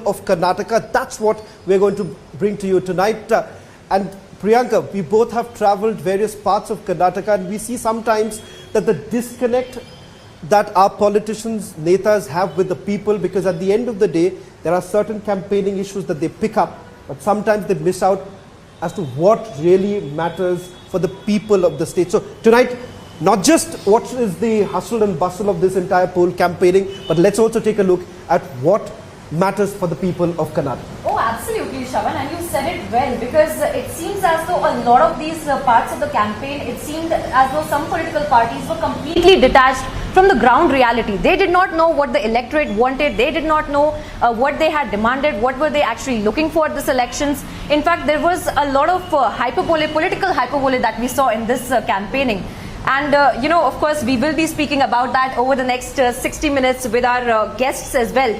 of Karnataka. That's what we're going to bring to you tonight. And Priyanka, we both have traveled various parts of Karnataka, and we see sometimes that the disconnect that our politicians, netas have with the people, because at the end of the day, there are certain campaigning issues that they pick up, but sometimes they miss out as to what really matters for the people of the state. So tonight, not just what is the hustle and bustle of this entire poll campaigning, but let's also take a look at what matters for the people of Karnataka. Oh, absolutely, Shravan, and you said it well, because it seems as though a lot of these parts of the campaign, it seemed as though some political parties were completely detached from the ground reality. They did not know what the electorate wanted. They did not know what they had demanded, what were they actually looking for at these elections. In fact, there was a lot of hyperbole, political hyperbole that we saw in this campaigning. And, of course, we will be speaking about that over the next 60 minutes with our guests as well,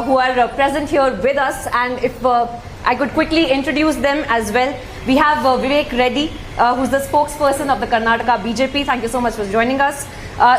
who are present here with us. And if I could quickly introduce them as well. We have Vivek Reddy, who's the spokesperson of the Karnataka BJP. Thank you so much for joining us.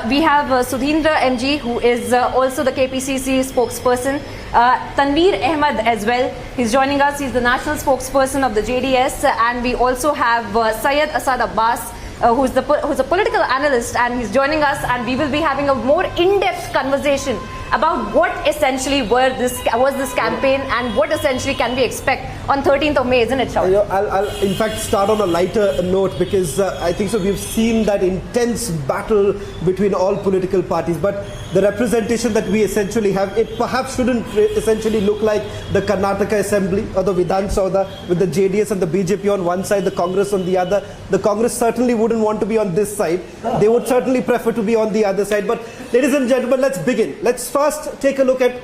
We have Sudhindra MG, who is also the KPCC spokesperson. Tanveer Ahmed as well. He's joining us. He's the national spokesperson of the JDS. And we also have Syed Asad Abbas, who's a political analyst, and he's joining us, and we will be having a more in-depth conversation about what essentially was this campaign and what essentially can we expect on 13th of May, isn't it, Shravan? I'll in fact start on a lighter note, because I think so we've seen that intense battle between all political parties, but the representation that we essentially have, it perhaps shouldn't essentially look like the Karnataka Assembly or the Vidhan Sabha with the JDS and the BJP on one side, the Congress on the other. The Congress certainly wouldn't want to be on this side. They would certainly prefer to be on the other side. But ladies and gentlemen, let's begin. Let's first take a look at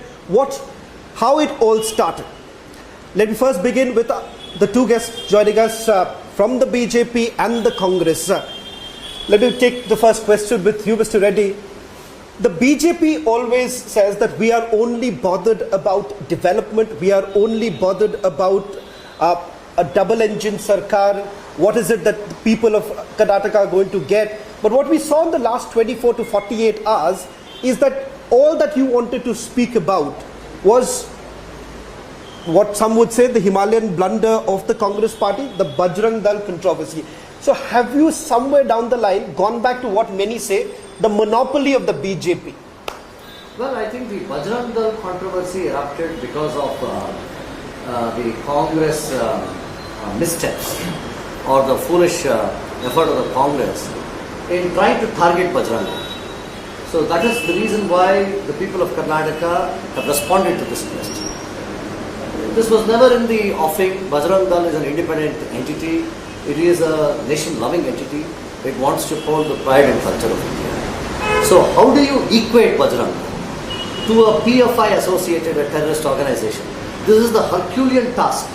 how it all started. Let me first begin with the two guests joining us from the BJP and the Congress. Let me take the first question with you, Mr. Reddy. The BJP always says that we are only bothered about development, we are only bothered about a double-engine sarkar. What is it that the people of Karnataka are going to get? But what we saw in the last 24 to 48 hours is that all that you wanted to speak about was what some would say the Himalayan blunder of the Congress party, the Bajrang Dal controversy. So have you somewhere down the line gone back to what many say, the monopoly of the BJP? Well, I think the Bajrang Dal controversy erupted because of the Congress missteps or the foolish effort of the Congress in trying to target Bajrang Dal. So that is the reason why the people of Karnataka have responded to this question. This was never in the offing. Bajrang Dal is an independent entity. It is a nation-loving entity. It wants to hold the pride and culture of India. So how do you equate Bajrang Dal to a PFI associated with terrorist organization? This is the Herculean task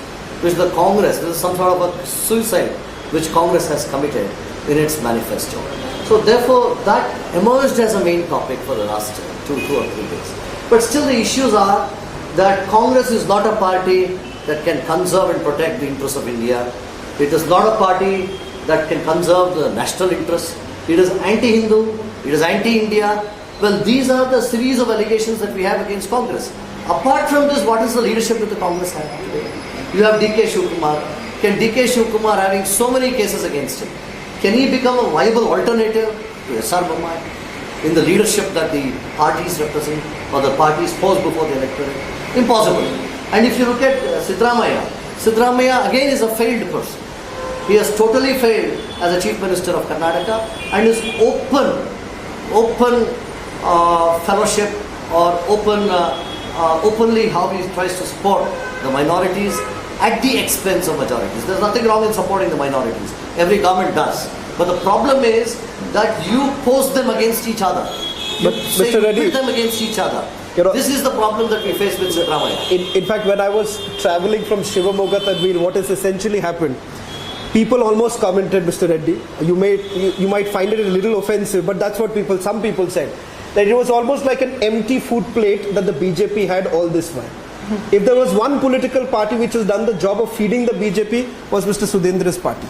which the Congress, this is some sort of a suicide which Congress has committed in its manifesto. So therefore that emerged as a main topic for the last two or 3 days. But still the issues are that Congress is not a party that can conserve and protect the interests of India. It is not a party that can conserve the national interests. It is anti-Hindu, it is anti-India. Well, these are the series of allegations that we have against Congress. Apart from this, what is the leadership that the Congress has today? You have D.K. Shivkumar. Can D.K. Shivkumar, having so many cases against him, can he become a viable alternative to S.R. Bommai in the leadership that the parties represent or the parties pose before the electorate? Impossible. And if you look at Siddaramaiah again is a failed person. He has totally failed as a Chief Minister of Karnataka, and his open fellowship or openly how he tries to support the minorities at the expense of majorities. There's nothing wrong in supporting the minorities. Every government does. But the problem is that you pose them against each other. You Mr. Reddy, pit them against each other. This is the problem that we face with Siddaramaiah. In fact, when I was traveling from Shivamogga, Tanveer, what has essentially happened, people almost commented, Mr. Reddy, you might find it a little offensive, but that's what some people said, that it was almost like an empty food plate that the BJP had all this while. If there was one political party which has done the job of feeding the BJP, was Mr. Sudhindra's party.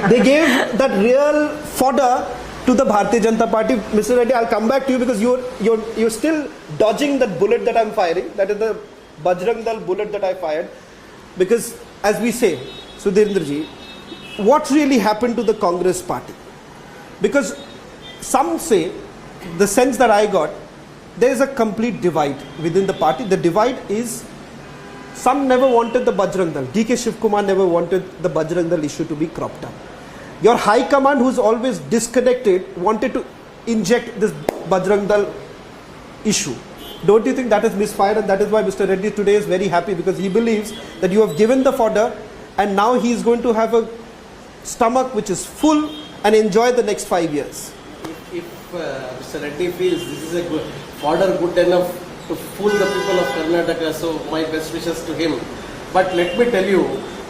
They gave that real fodder to the Bharatiya Janata Party. Mr. Reddy, I'll come back to you because you're still dodging that bullet that I'm firing. That is the Bajrang Dal bullet that I fired, because as we say, Sudhendraji, what really happened to the Congress party? Because some say, the sense that I got, there is a complete divide within the party. The divide is, some never wanted the Bajrang Dal. DK Shivkumar never wanted the Bajrang Dal issue to be cropped up. Your high command, who's always disconnected, wanted to inject this Bajrang Dal issue. Don't you think that is misfire? And that is why Mr. Reddy today is very happy, because he believes that you have given the fodder and now he is going to have a stomach which is full and enjoy the next 5 years. If Mr. Reddy feels this is a good fodder good enough to fool the people of Karnataka, so my best wishes to him. But let me tell you,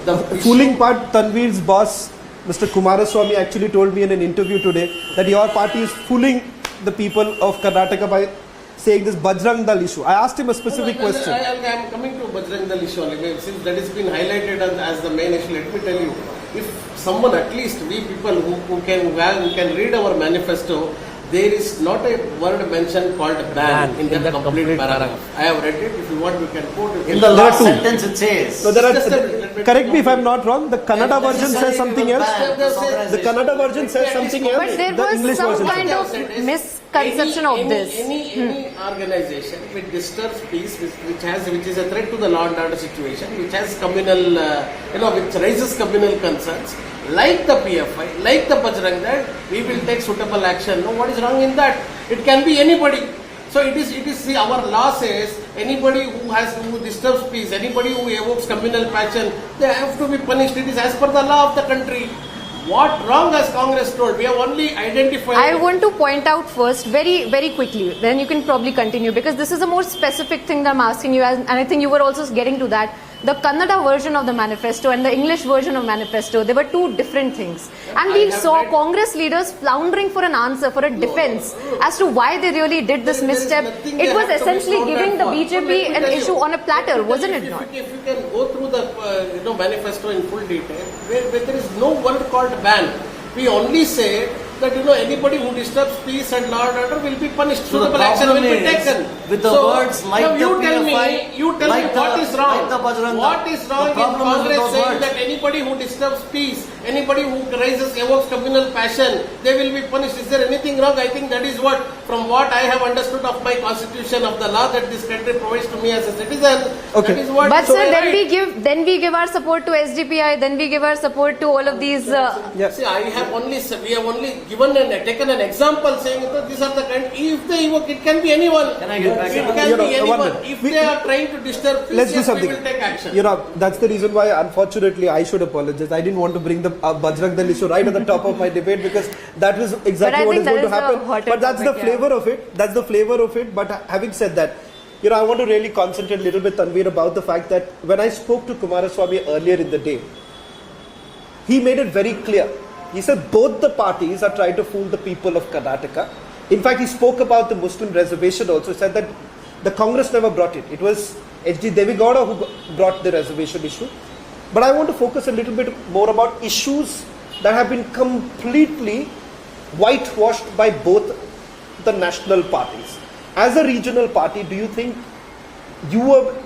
the fooling part, Tanveer's boss, Mr. Kumaraswamy, actually told me in an interview today that your party is fooling the people of Karnataka by saying this Bajrang Dal issue. I asked him a specific question. I am coming to Bajrang Dal issue only. Since that has been highlighted as the main issue, let me tell you, if someone, at least we people who can read our manifesto, there is not a word mentioned called ban in that complete paragraph. I have read it. If you want, we can quote it. In the last sentence it says. No, correct me if I am not wrong, the Kannada version says something else. The Kannada version says something else. But there The was English some version kind says. of misconception of this. Any organization which disturbs peace, which is a threat to the law and order situation, which has communal, which raises communal concerns, like the PFI, like the Bajrang Dal, we will take suitable action. No, what is wrong in that? It can be anybody. So it is. See, our law says anybody who disturbs peace, anybody who evokes communal passion, they have to be punished. It is as per the law of the country. What wrong has Congress told? We have only identified. I want to point out first, very, very quickly, then you can probably continue, because this is a more specific thing that I'm asking you, and I think you were also getting to that. The Kannada version of the manifesto and the English version of manifesto, they were two different things. And we saw Congress leaders floundering for an answer, for a defense, as to why they really did this misstep. It was essentially giving the BJP an issue on a platter, wasn't it not? If you can go through the manifesto in full detail, where there is no word called ban. We only say that anybody who disturbs peace and law and order will be punished. So suitable action will be taken. With the words like now the you tell PFI, me what is wrong? Like the Bajrang Dal. What is wrong in Congress saying that anybody who disturbs peace, anybody who evokes communal passion, they will be punished? Is there anything wrong? I think that is what, from what I have understood of my constitution, of the law that this country provides to me as a citizen. Okay. That is what. But sir, then we give our support to SDPI, then we give our support to all of these. See, we have only taken an example saying that these are the kind. If they evoke, it can be anyone. Can I get back? It can be anyone. If they are trying to disturb peace, Let's do yes, something. we will take action. That's the reason why, unfortunately, I should apologize. I didn't want to bring the Bajrang Dal issue right at the top of my debate, because that was exactly what is going to happen. But that's the flavor of it. That's the flavor of it. But having said that, I want to really concentrate a little bit, Tanveer, about the fact that when I spoke to Kumaraswamy earlier in the day, he made it very clear. He said both the parties are trying to fool the people of Karnataka. In fact, he spoke about the Muslim reservation also. He said that the Congress never brought it. It was H.D. Devegowda who brought the reservation issue. But I want to focus a little bit more about issues that have been completely whitewashed by both the national parties. As a regional party, do you think you were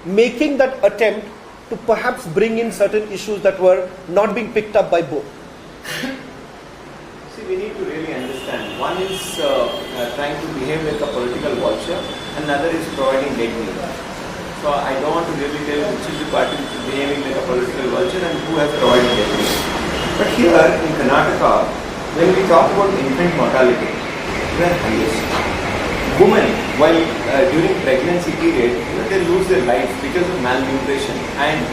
making that attempt to perhaps bring in certain issues that were not being picked up by both? See, we need to really understand. One is trying to behave like a political vulture, and another is providing dead meat. So I don't want to really tell which is the party which is behaving like a political vulture and who has provided dead meat. But here in Karnataka, when we talk about infant mortality, we are highest. Women, while during pregnancy period, they lose their lives because of malnutrition and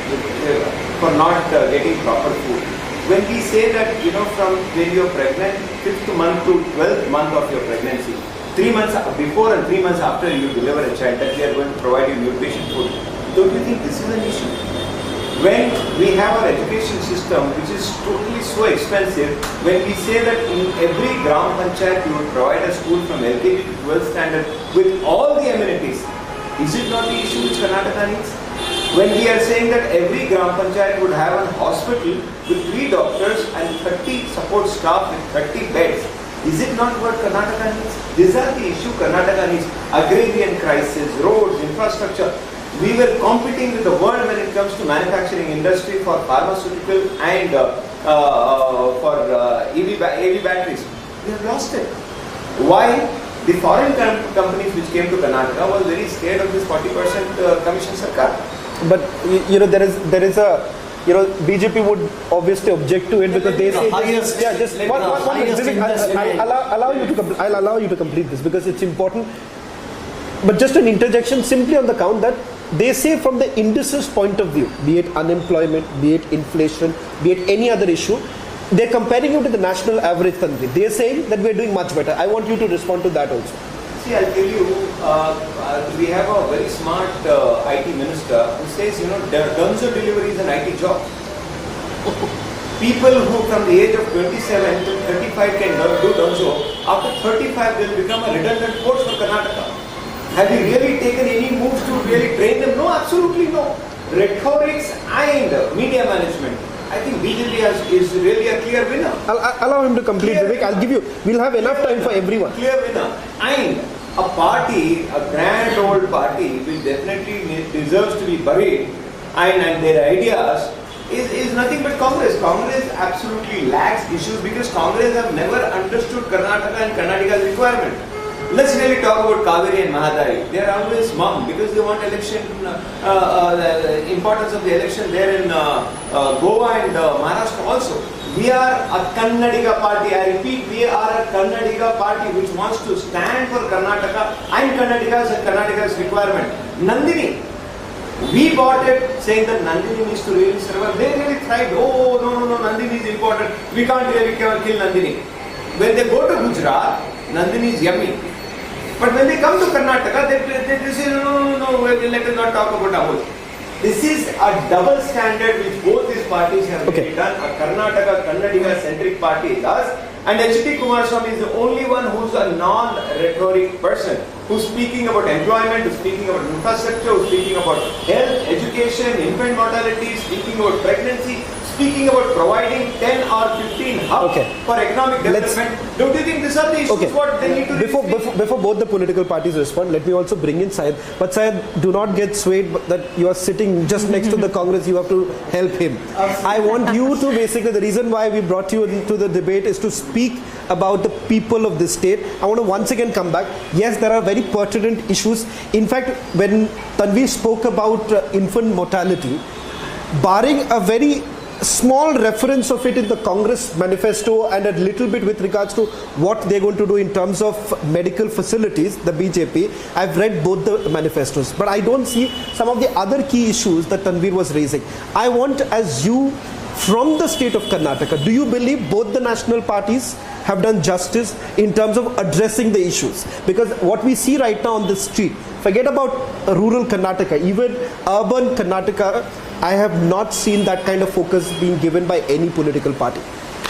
for not getting proper food. When we say that, from when you are pregnant, 5th month to 12th month of your pregnancy, 3 months before and 3 months after you deliver a child, that we are going to provide you nutrition food, don't you think this is an issue? When we have our education system, which is totally so expensive, when we say that in every gram panchayat you would provide a school from LKG to 12th standard with all the amenities, is it not the issue which Karnataka needs? When we are saying that every gram panchayat would have a hospital with 3 doctors and 30 support staff with 30 beds, is it not what Karnataka needs? These are the issue Karnataka needs. Agrarian crisis, roads, infrastructure. We were competing with the world when it comes to manufacturing industry for pharmaceutical and for EV batteries. We have lost it. Why? The foreign companies which came to Karnataka was very scared of this 40% commission sarkar. But there is a BJP would obviously object to it because they say highest, yeah, just like one the highest minute. investment. I'll allow you to complete this because it's important. But just an interjection simply on the count that they say from the indices point of view, be it unemployment, be it inflation, be it any other issue, they're comparing you to the national average country. They're saying that we're doing much better. I want you to respond to that also. See, I'll tell you, we have a very smart IT minister who says, Dunzo delivery is an IT job. People who from the age of 27 to 35 can do Dunzo, after 35 they'll become a redundant force for Karnataka. Have you really taken any moves to really train them? No, absolutely no. Rhetorics and media management. I think BJP is really a clear winner. I'll allow him to complete, Vivek. We'll have enough time for everyone. Clear winner. And a party, a grand old party, which definitely deserves to be buried, and their ideas is nothing but Congress. Congress absolutely lacks issues because Congress have never understood Karnataka and Karnataka's requirement. Let's really talk about Kaveri and Mahadayi. They are always mum because they want election, the importance of the election there in Goa and Maharashtra also. We are a Kannadiga party. I repeat, we are a Kannadiga party which wants to stand for Karnataka and Karnataka's requirement. Nandini, we bought it saying that Nandini needs to really survive. They really tried. Oh, no, Nandini is important. We can't really kill Nandini. When they go to Gujarat, Nandini is yummy. But when they come to Karnataka, they say, no, let us not talk about Amul. This is a double standard which both these parties have really done. A Kannadiga centric party is us, and H.D. Kumaraswamy is the only one who's a non-rhetoric person, who's speaking about employment, who's speaking about infrastructure, who's speaking about health, education, infant mortality, speaking about pregnancy, speaking about providing 10 or 15 hubs for economic development. Don't you think these are the issues what they need to Before both the political parties respond, let me also bring in Syed. But Syed, do not get swayed that you are sitting just next to the Congress. You have to help him. I want you to basically, the reason why we brought you into the debate is to speak about the people of this state. I want to once again come back. Yes, there are very pertinent issues. In fact, when Tanvi spoke about infant mortality, barring a very small reference of it in the Congress manifesto and a little bit with regards to what they're going to do in terms of medical facilities, the BJP, I've read both the manifestos, but I don't see some of the other key issues that Tanvir was raising. I want, as you from the state of Karnataka, do you believe both the national parties have done justice in terms of addressing the issues? Because what we see right now on the street, forget about rural Karnataka, even urban Karnataka, I have not seen that kind of focus being given by any political party.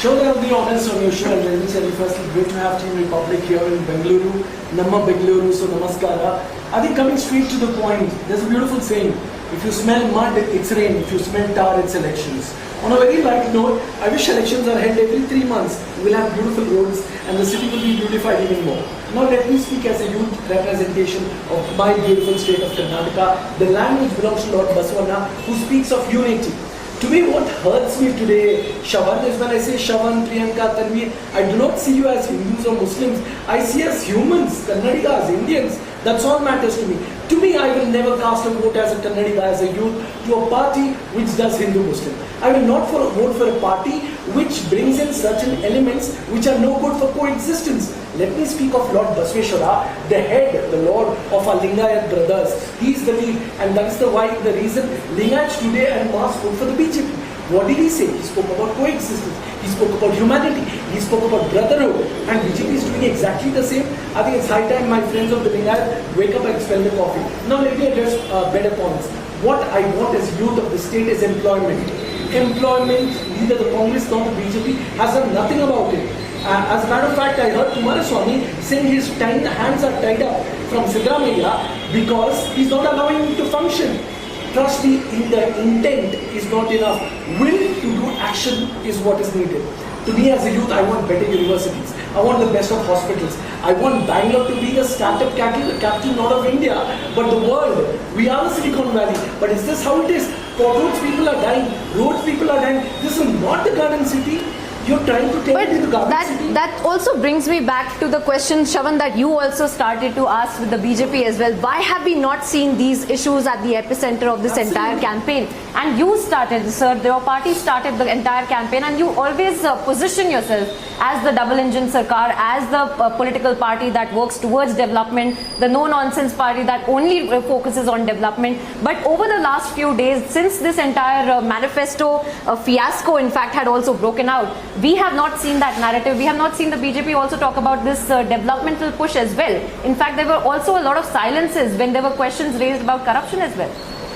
Sure, I'll be honest on your show, and let me tell you firstly, great to have Team Republic here in Bengaluru. Namma Bengaluru, so namaskara. I think coming straight to the point, there's a beautiful saying, if you smell mud, it's rain. If you smell tar, it's elections. On a very light note, I wish elections are held every 3 months. We'll have beautiful roads and the city will be beautified even more. Now let me speak as a youth representation of my beautiful state of Karnataka, the land which belongs to Lord Basavana, who speaks of unity. To me, what hurts me today, Shavan, is when I say Shavan, Priyanka, Tanvi, I do not see you as Hindus or Muslims. I see us humans, Kannadigas, Indians. That's all matters to me. To me, I will never cast a vote as a Kannadiga, as a youth, to a party which does Hindu-Muslim. I will not vote for a party which brings in certain elements which are no good for coexistence. Let me speak of Lord Basaveshwara, the head, the Lord of our Lingayat brothers. He is the lead, and that is the reason Lingayats today and mass vote for the BJP. What did he say? He spoke about coexistence. He spoke about humanity. He spoke about brotherhood. And BJP is doing exactly the same. I think it's high time, my friends of the Lingayat, wake up and spell the coffee. Now let me address better points. What I want as youth of the state is employment. Employment, neither the Congress nor the BJP has done nothing about it. As a matter of fact, I heard Kumaraswamy saying his hands are tied up from Siddaramaiah because he's not allowing him to function. trust me, in the intent is not enough. Will to do action is what is needed. To me as a youth, I want better universities. I want the best of hospitals. I want Bangalore to be a startup capital not of India, but the world. We are the Silicon Valley. But is this how it is? Roads people are dying. Roads people are dying. This is not the garden city. You're trying to take it to the garden city. That also brings me back to the question, Shravan, that you also started to ask with the BJP as well. Why have we not seen these issues at the epicenter of this entire campaign? And you started, sir, your party started the entire campaign, and you always position yourself as the double engine sarkar, as the political party that works towards development, the no-nonsense party that only focuses on development. But over the last few days, since this entire manifesto fiasco, in fact, had also broken out, we have not seen that narrative. We have not seen the BJP also talk about this developmental push as well. In fact, there were also a lot of silences when there were questions raised about corruption as well.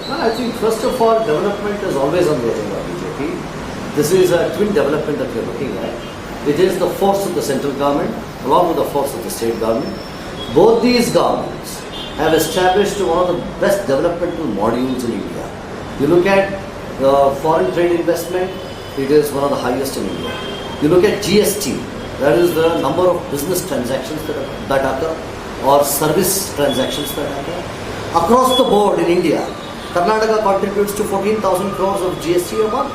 Well, I think first of all, development is always on the agenda of BJP. This is a twin development that we are looking at. It is the force of the central government along with the force of the state government. Both these governments have established one of the best developmental modules in India. You look at foreign trade investment, it is one of the highest in India. You look at GST, that is the number of business transactions that occur or service transactions that occur. Across the board in India, Karnataka contributes to 14,000 crores of GST a month.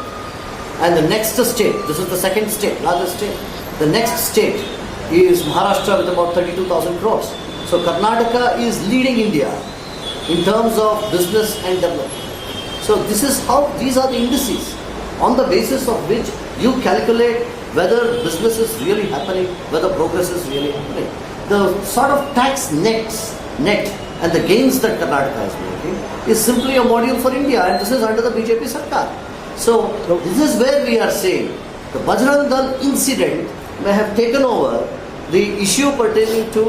And the next state, this is the second state, largest state, the next state is Maharashtra with about 32,000 crores. So Karnataka is leading India in terms of business and development. So this is how, these are the indices on the basis of which you calculate whether business is really happening, whether progress is really happening. The sort of tax net and the gains that Karnataka is making is simply a module for India, and this is under the BJP Sarkar. So this is where we are saying the Bajrang Dal incident may have taken over the issue pertaining to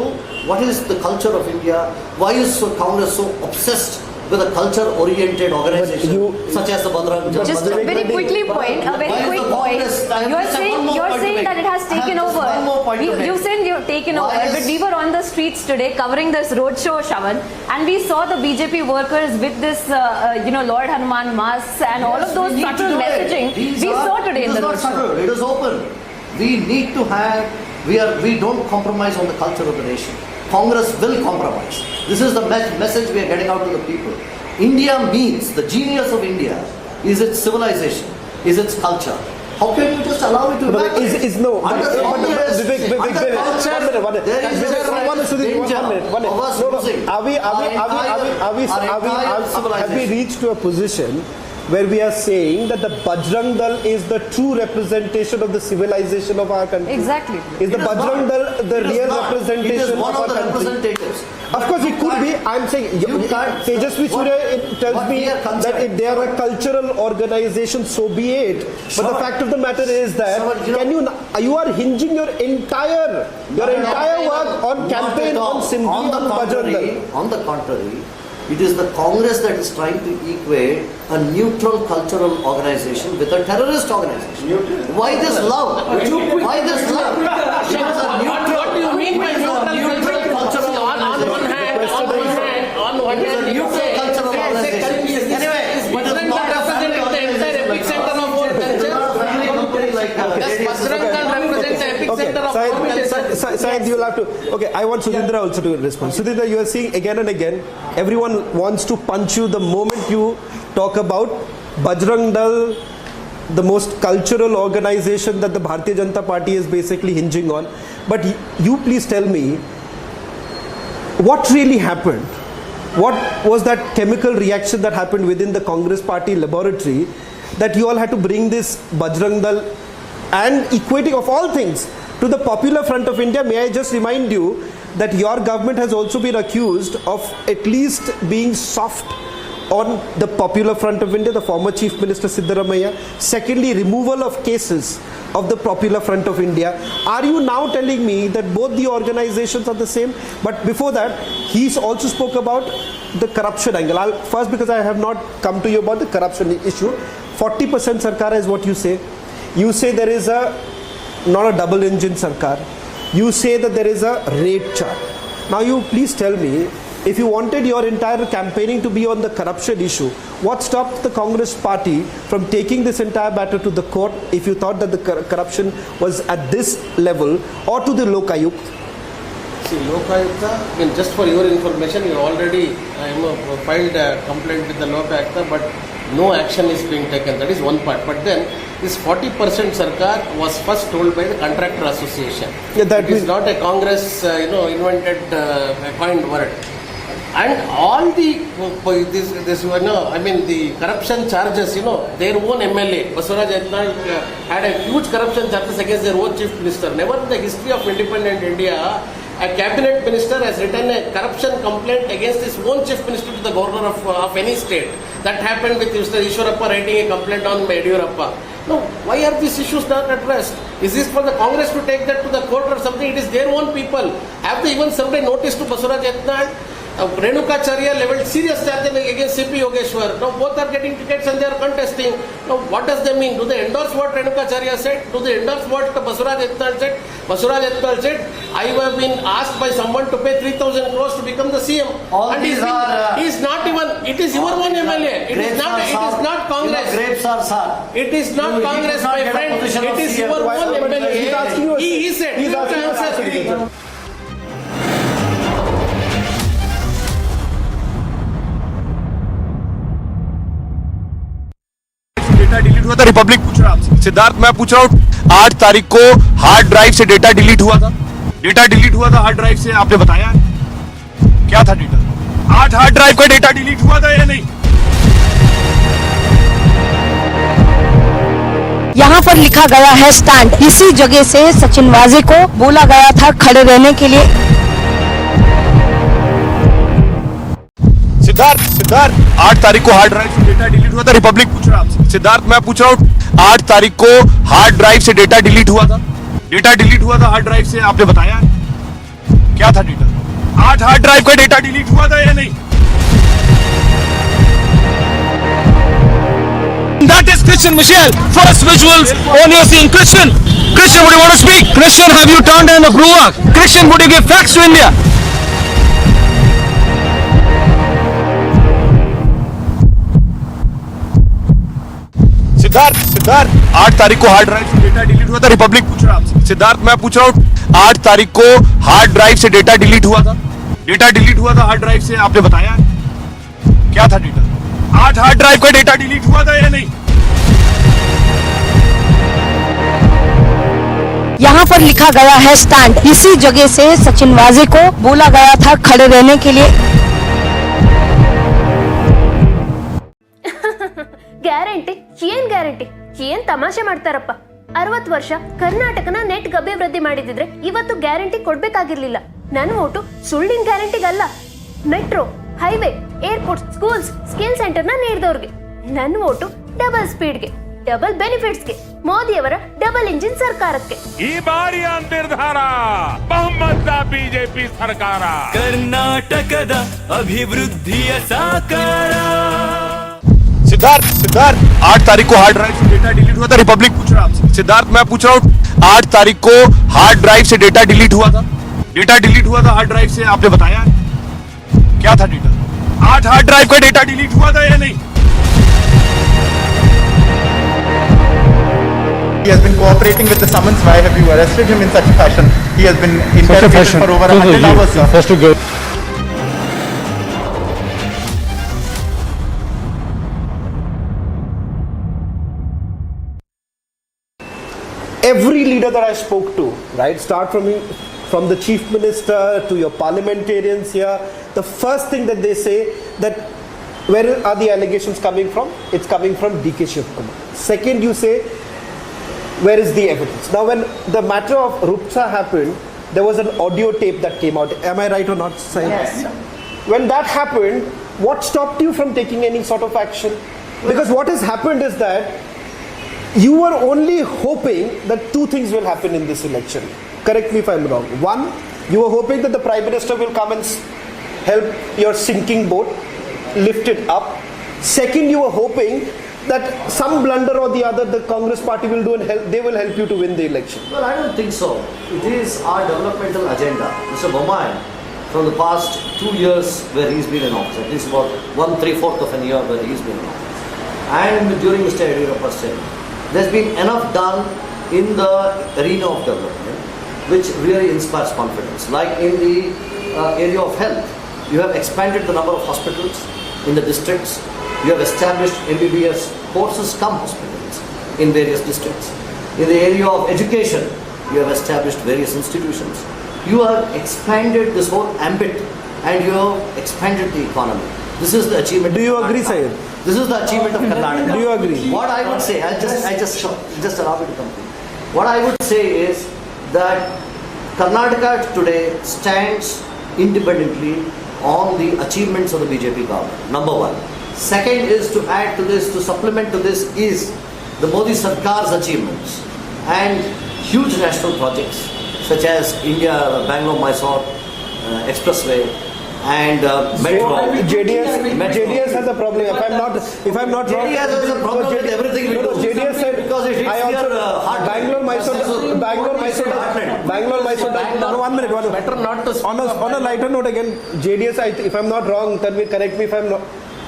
what is the culture of India, why is Congress so obsessed with a culture-oriented organization such as the Bajrang Dal. Just a very quick point. You're saying that it has taken over. You said you've taken over, but we were on the streets today covering this roadshow, Shravan, and we saw the BJP workers with this, Lord Hanuman masks and all of those subtle messaging. We saw today in the roadshow. It is open. We need to have. We don't compromise on the culture of the nation. Congress will compromise. This is the message we are getting out to the people. India means, the genius of India is its civilization, is its culture. How can you just allow it to happen? Have we reached to a position where we are saying that the Bajrang Dal is the true representation of the civilization of our country? Exactly. Is the Bajrang Dal the real representation of our country? Of course, it could be. I'm saying, Tejasvi Surya tells me that if they are a cultural organization, so be it. But the fact of the matter is that you are hinging your entire work on campaign on simply on Bajrang Dal. On the contrary, it is the Congress that is trying to equate a neutral cultural organization with a terrorist organization. Why this love? Why this love? What do you mean by neutral cultural organization? On one hand, you say cultural organization. Anyway, Bajrang Dal represents the entire epicenter of our culture. Does Bajrang Dal represent the epicenter of communism? Syed, you'll have to. Okay, I want Sudhindra also to respond. Sudhindra, you are seeing again and again, everyone wants to punch you the moment you talk about Bajrang Dal, the most cultural organization that the Bharatiya Janata Party is basically hinging on. But you please tell me, what really happened? What was that chemical reaction that happened within the Congress party laboratory that you all had to bring this Bajrang Dal and equating of all things to the Popular Front of India? May I just remind you that your government has also been accused of at least being soft on the Popular Front of India, the former Chief Minister Siddaramaiah. Secondly, removal of cases of the Popular Front of India. Are you now telling me that both the organizations are the same? But before that, he also spoke about the corruption angle. First, because I have not come to you about the corruption issue. 40% Sarkar is what you say. You say there is not a double engine Sarkar. You say that there is a rate chart. Now you please tell me, if you wanted your entire campaigning to be on the corruption issue, what stopped the Congress party from taking this entire matter to the court if you thought that the corruption was at this level, or to the Lokayukt? See, Lokayukta, I mean, just for your information, you already filed a complaint with the Lokayukta, but no action is being taken. That is one part. But then, this 40% Sarkar was first told by the Contractor Association. Yeah, that it is not a Congress, invented, coined word. And all the the corruption charges, their own MLA, Basuraj Etnal, had a huge corruption charges against their own chief minister. Never in the history of independent India, a cabinet minister has written a corruption complaint against his own chief minister to the governor of any state. That happened with Mr. Ishwarappa writing a complaint on Yediyurappa. No, why are these issues not addressed? Is this for the Congress to take that to the court or something? It is their own people. Have they even served a notice to Basuraj Etnal? Renukacharya leveled serious charges against CP Yogeshwar. Now both are getting tickets and they are contesting. Now what does they mean? Do they endorse what Renukacharya said? Do they endorse what Basuraj Etnal said? Basuraj Etnal said, I have been asked by someone to pay 3,000 crores to become the CM. All and these he is not even, it is your own MLA. It is not Congress. Grapes are sour. It is not Congress, my friend. It is your own MLA. He said, He's asking you. Data delete हुआ था, Republic पूछ रहा आपसे। सिद्धार्थ, मैं पूछ रहा हूँ, 8 तारीख को हार्ड ड्राइव से डेटा डिलीट हुआ था। डेटा डिलीट हुआ था हार्ड ड्राइव से, आपने बताया क्या था डेटा? 8 हार्ड ड्राइव का डेटा डिलीट हुआ था या नहीं? यहाँ पर लिखा गया है स्टैंड। इसी जगह से सचिन वाजे को बोला गया था खड़े रहने के लिए। सिद्धार्थ, 8 तारीख को हार्ड ड्राइव से डेटा डिलीट हुआ था, रिपब्लिक पूछ रहा आपसे। सिद्धार्थ, मैं पूछ रहा हूँ, 8 तारीख को हार्ड ड्राइव से डेटा डिलीट हुआ था। डेटा डिलीट हुआ था हार्ड ड्राइव से, आपने बताया क्या था डेटा? 8 हार्ड ड्राइव का डेटा डिलीट हुआ था या नहीं? That is Christian Michel. First visuals on your scene. Christian, would you want to speak? Christian, have you turned down the brewer? Christian, would you give facts to India? Siddharth, 8 तारीख को hard drive से data delete हुआ था, Republic पूछ रहा आपसे। सिद्धार्थ, मैं पूछ रहा हूँ, 8 तारीख को हार्ड ड्राइव से डेटा डिलीट हुआ था। डेटा डिलीट हुआ था हार्ड ड्राइव से, आपने बताया क्या था डेटा? 8 हार्ड ड्राइव का डेटा डिलीट हुआ था या नहीं? यहाँ पर लिखा गया है स्टैंड। इसी जगह से सचिन वाजे को बोला गया था खड़े रहने के लिए। ಗ್ಯಾರಂಟಿ ಏನ್ ತಮಾಷೆ ಮಾಡ್ತಾರಪ್ಪ. 60 ವರ್ಷ ಕರ್ನಾಟಕನ ನೆಟ್ ಅಭಿವೃದ್ಧಿ ಮಾಡಿದಿದ್ರೆ ಇವತ್ತು ಗ್ಯಾರಂಟಿ ಕೊಡ್ಬೇಕಾಗಿರ್ಲಿಲ್ಲ. ನನ್ನ ಓಟು ಸುಳ್ಳಿನ ಗ್ಯಾರಂಟಿಗಲ್ಲ, metro, highway, airport, schools, skill ಸೆಂಟರ್ನ ನೀಡಿದವ್ರಿಗೆ. ನನ್ನ ಓಟು ಡಬಲ್ ಸ್ಪೀಡ್ಗೆ, ಡಬಲ್ ಬೆನಿಫಿಟ್ಸ್ಗೆ, ಮೋದಿಯವರ ಡಬಲ್ ಇಂಜಿನ್ ಸರ್ಕಾರಕ್ಕೆ. ಈ ಬಾರಿಯ ನಿರ್ಧಾರ ಬಹುಮತ ಬಿಜೆಪಿ ಸರ್ಕಾರ, ಕರ್ನಾಟಕದ ಅಭಿವೃದ್ಧಿಯ ಸಾಕಾರ. सिद्धार्थ, 8 तारीख को हार्ड ड्राइव से डेटा डिलीट हुआ था, रिपब्लिक पूछ रहा आपसे। सिद्धार्थ, मैं पूछ रहा हूँ, 8 तारीख को हार्ड ड्राइव से डेटा डिलीट हुआ था। डेटा डिलीट हुआ था हार्ड ड्राइव से, आपने बताया क्या था डेटा? 8 हार्ड ड्राइव का डेटा डिलीट हुआ था या नहीं? He has been cooperating with the summons. Why have you arrested him in such a fashion? He has been interrogated for over 100 hours. First to go. Every leader that I spoke to, right, start from the chief minister to your parliamentarians here, the first thing that they say that where are the allegations coming from? It's coming from DK Shivkumar. Second, you say, where is the evidence? Now, when the matter of Rupsa happened, there was an audio tape that came out. Am I right or not, Sai? Yes. When that happened, what stopped you from taking any sort of action? Because what has happened is that you were only hoping that 2 things will happen in this election. Correct me if I'm wrong. One, you were hoping that the Prime Minister will come and help your sinking boat, lift it up. Second, you were hoping that some blunder or the other the Congress party will do and they will help you to win the election. Well, I don't think so. It is our developmental agenda. Mr. Bommai, from the past 2 years where he's been in office, at least about 1/3 of a year where he's been in office. And during Mr. Yediyurappa's term, there's been enough done in the arena of development which really inspires confidence. Like in the area of health, you have expanded the number of hospitals in the districts. You have established MBBS courses cum hospitals in various districts. In the area of education, you have established various institutions. You have expanded this whole ambit and you have expanded the economy. This is the achievement. Do you agree, Syed? This is the achievement of Karnataka. Do you agree? What I would say, just allow me to complete. What I would say is that Karnataka today stands independently on the achievements of the BJP government. Number one. Second is to add to this, to supplement to this is the Modi Sarkar's achievements and huge national projects such as Bangalore-Mysore expressway and metro. JDS has a problem. If I'm not wrong, JDS has a problem with everything we do. JDS said because it hits your heart. Bangalore-Mysore. No, 1 minute. Better not to. On a lighter note again, JDS. If I'm not wrong, Tanvir, correct me if I'm not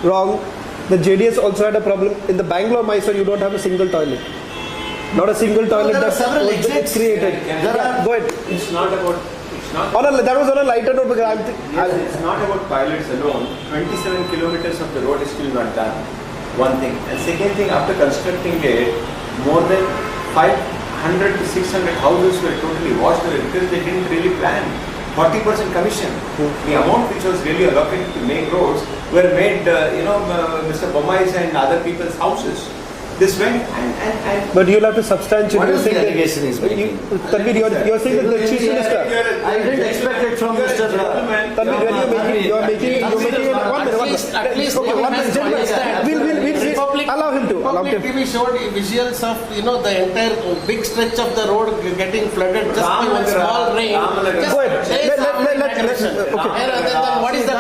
wrong. The JDS also had a problem in the Bangalore-Mysore. You don't have a single toilet. Not a single toilet. There are several exits created. Go ahead. It's not about. That was on a lighter note because It's not about pilots alone. 27 kilometers of the road is still not done. One thing. And second thing, after constructing it, more than 500 to 600 houses were totally washed away because they didn't really plan. 40% commission. The amount which was really allocated to make roads were made, Mr. Bommai's and other people's houses. This went and But you'll have to substantiate. What is the allegation is making? Tanvir, you're saying that the Chief Minister. I didn't expect it from Mr. Tanvir, when you're making 1 minute. At least Okay, 1 minute. We'll allow him to. Public TV showed visuals of the entire big stretch of the road getting flooded just by one small rain. Go ahead. What is the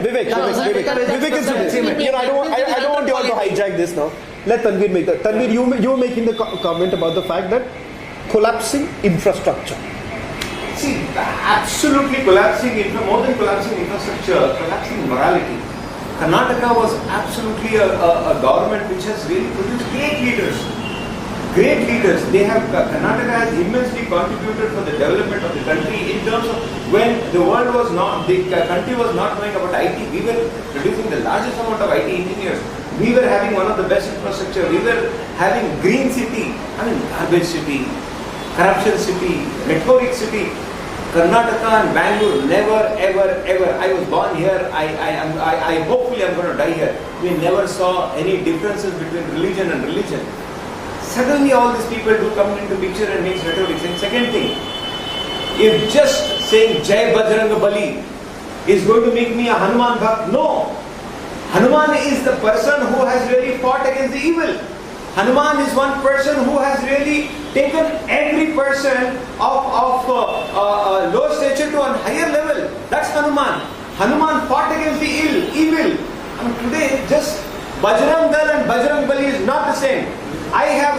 Vivek is I don't want you all to hijack this now. Let Tanvir make that. Tanvir, you were making the comment about the fact that collapsing infrastructure. see, absolutely collapsing, more than collapsing infrastructure, collapsing morality. Karnataka was absolutely a government which has really produced great leaders. Great leaders. Karnataka has immensely contributed for the development of the country in terms of when the world was not, the country was not knowing about IT. We were producing the largest amount of IT engineers. We were having one of the best infrastructure. We were having green city, garbage city, corruption city, rhetoric city. Karnataka and Bangalore never ever. I was born here. I hopefully am going to die here. We never saw any differences between religion and religion. Suddenly all these people do come into picture and makes rhetoric. And second thing, if just saying Jai Bajrang Bali is going to make me a Hanuman Bhakt, no. Hanuman is the person who has really fought against the evil. Hanuman is one person who has really taken every person of low stature to a higher level. That's Hanuman. Hanuman fought against the evil. And today, just Bajrang Dal and Bajrang Bali is not the same. I can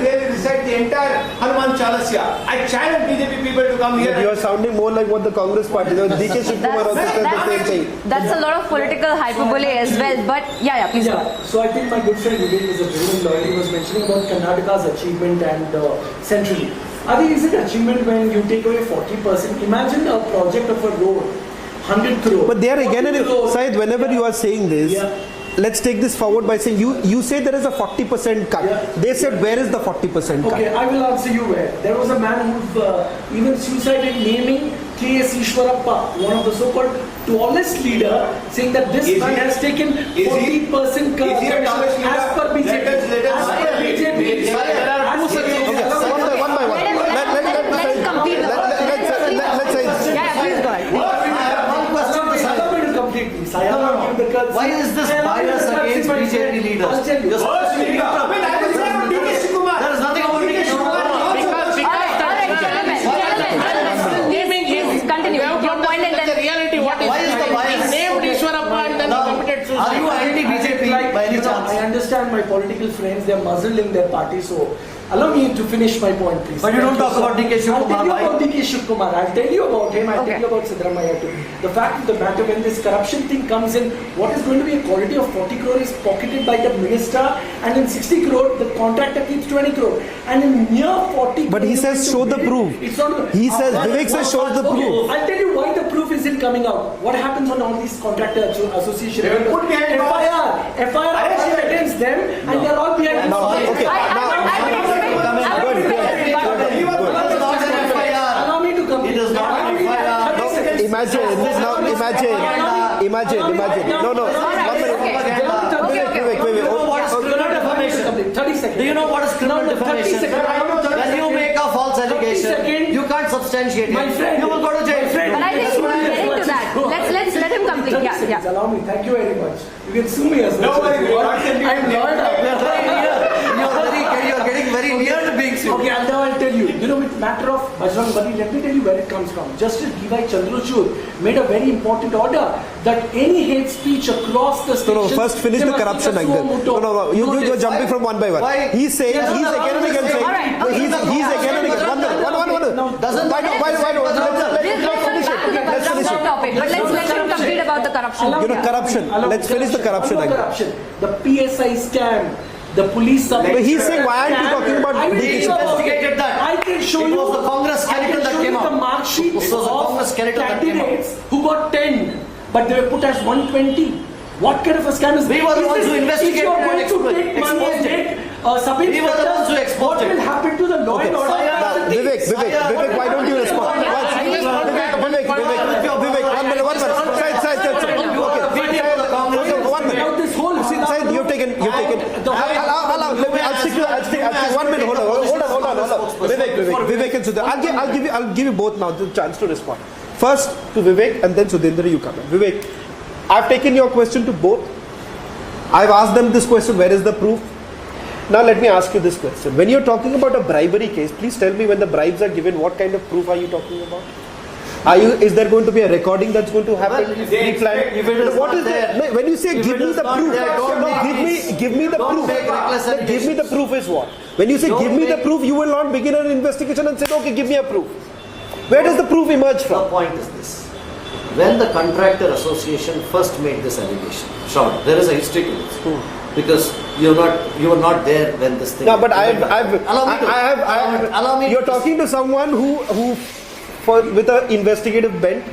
really recite the entire Hanuman Chalasya. I challenge BJP people to come here. You are sounding more like what the Congress party. DK Shivkumar also said the same thing. That's a lot of political hyperbole as well. But please go. So I think my good friend Vivek is a brilliant lawyer. He was mentioning about Karnataka's achievement and centrally. I think it's an achievement when you take away 40%. Imagine a project of a road, 100 crore. But there again, Syed, whenever you are saying this, let's take this forward by saying you say there is a 40% cut. Yeah. They said where is the 40% cut? Okay, I will answer you where. There was a man who even suicided naming K.S. Ishwarappa, one of the so-called tallest leader, saying that this man has taken 40% cut as per BJP. As per BJP. One by one. Let's complete the Why is this bias against BJP leaders? There is nothing about DK Shivkumar. Continue. Your point and then the reality. What is Why is the bias? He named Ishwarappa and then he committed suicide. Are you anti-BJP by any chance? I understand my political friends, they are muzzled in their party, so Allow me to finish my point, please. But you don't talk about DK Shiv Kumar. I'll tell you about DK Shiv Kumar. I'll tell you about him. I'll Okay. tell you about Siddaramaiah too. The fact of the matter, when this corruption thing comes in, what is going to be a quality of 40 crore is pocketed by the minister, and in 60 crore, the contractor keeps 20 crore. And in near 40 But he says show the proof. It's not. He says, Vivek says show the proof. I'll tell you why the proof isn't coming out. What happens on all these contractor association? They will put behind bars. FIR against them, and they're all behind No, bars. okay. Allow me to come. It is not an FIR. Imagine. No. One minute. Wait. Do you know what is criminal defamation? 30 seconds. Do you know what is criminal 30 defamation? seconds. When you make a false allegation, seconds. you can't substantiate My it. friend. You will go to jail. But I think he was getting to that. Let's let him complete. 30 Yeah, seconds. yeah. Allow me. Thank you very much. You can sue me as well. No worries, we can't send you. I'm lawyer. You're getting very near to being sued. Okay, and now I'll tell you. You know, with matter of Bajrang Bali, let me tell you where it comes from. Justice D.Y. Chandrachud made a very important order that any hate speech across the station. No, first finish the corruption angle. No. You're jumping from one by one. Why? He's saying, he's academic and saying, Alright. he's academic. One minute. Doesn't Why? Let's come back to the Bajrang topic, but let's let him complete about the corruption. You know, corruption. Let's finish the corruption angle. The PSI scam, the police. But he's saying, why aren't you talking about I will DK? investigated that. I can show It you. was the Congress skeleton that came the out. mark sheets It was the Congress of skeleton that came out. candidates who got 10, but they were put as 120. What kind of a scam is We were the ones who investigated If you are and going to take money and exposed it. make sub We were the ones who exposed what it. will happen to the law and order? Vivek, why don't you respond? Vivek, one minute. Side. One minute. This whole Side, you've taken. I'll stick to 1 minute. Hold on. Vivek and Sudhir. I'll give you both now the chance to respond. First to Vivek and then Sudhindra, you come in. Vivek, I've taken your question to both. I've asked them this question, where is the proof? Now let me ask you this question. When you're talking about a bribery case, please tell me when the bribes are given, what kind of proof are you talking about? Is there going to be a recording that's going to happen? Well, if it is What not is there, no, when you say if give it me is the not proof, there, don't no, make give me the don't proof. make reckless Then give me the allegations. proof is what? When you say Don't give me the make- proof, you will not begin an investigation and say, okay, give me a proof. Where does the proof emerge The from? point is this. When the contractor association first made this allegation, Sean, there is a history to this. Because you were not there when this thing. No, but Allow me. You're talking to someone who with an investigative bent.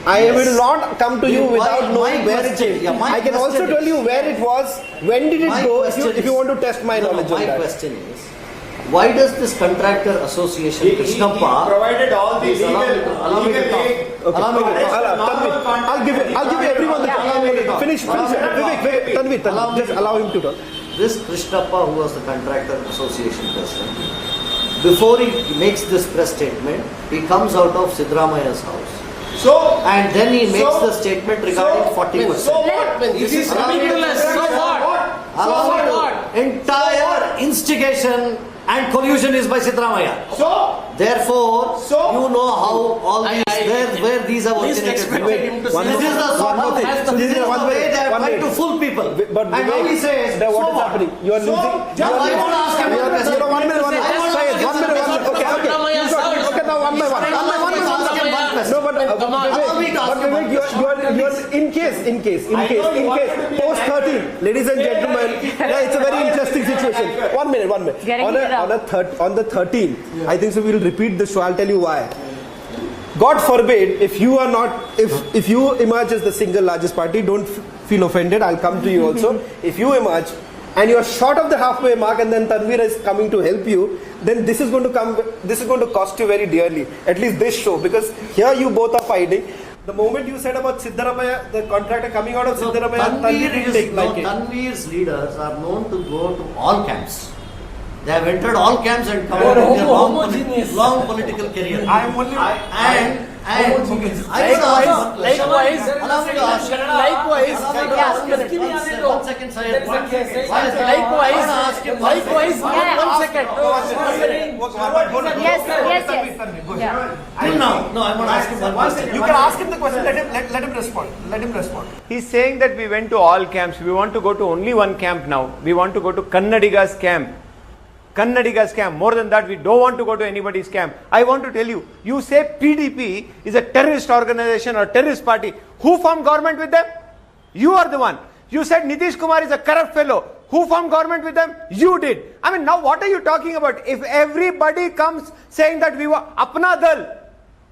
I Yes. will not come to you without knowing where it question- is. yeah, my I can also question tell you is- where it was, when did it My go, question if you is- want to test my knowledge on My that. question is, why does this contractor association, He Krishnappa, provided all the Please allow me to legal talk. Okay. Allow me to talk. I'll give everyone the Allow me to talk. Finish. Vivek, Tanvir, just allow him to talk. This Krishnappa, who was the contractor association president, before he makes this press statement, he comes out of Siddaramaiah's house. And then he makes the statement regarding 40%. So what? This is ridiculous. So what? Entire instigation and collusion is by Siddaramaiah. Therefore, you know how all these, where these are Please originated from. expect him to say This is the sort of thing. This is the way they are trying to fool people. But And now he says, what so is what? happening? You are losing. I want to ask him one question. One minute. Okay, now one by one. No, but Vivek, you're in case, post 13, ladies and gentlemen, it's a very interesting situation. One minute. Getting it up. On the 13th, I think so we'll repeat the show, I'll tell you why. God forbid, if you emerge as the single largest party, don't feel offended, I'll come to you also. If you emerge, and you're short of the halfway mark and then Tanvir is coming to help you, then this is going to cost you very dearly, at least this show, because here you both are fighting. The moment you said about Siddaramaiah, the contractor coming out of Siddaramaiah, Tanvir didn't take like it. Tanvir's leaders are known to go to all camps. They have entered all camps and come They out are in their homogeneous. long political career. I am only. Homogeneous. Likewise, Allow me to ask. Likewise, One second, sir. Likewise, one second. Yes. Till now. No, I'm going to ask him one question. You can ask him the question, let him respond. He's saying that we went to all camps. We want to go to only one camp now. We want to go to Kannadiga's camp. Kannadiga scam. More than that, we don't want to go to anybody's scam. I want to tell you, you say PDP is a terrorist organization or terrorist party. Who formed government with them? You are the one. You said Nitish Kumar is a corrupt fellow. Who formed government with them? You did. I mean, now what are you talking about? If everybody comes saying that we were Apna Dal,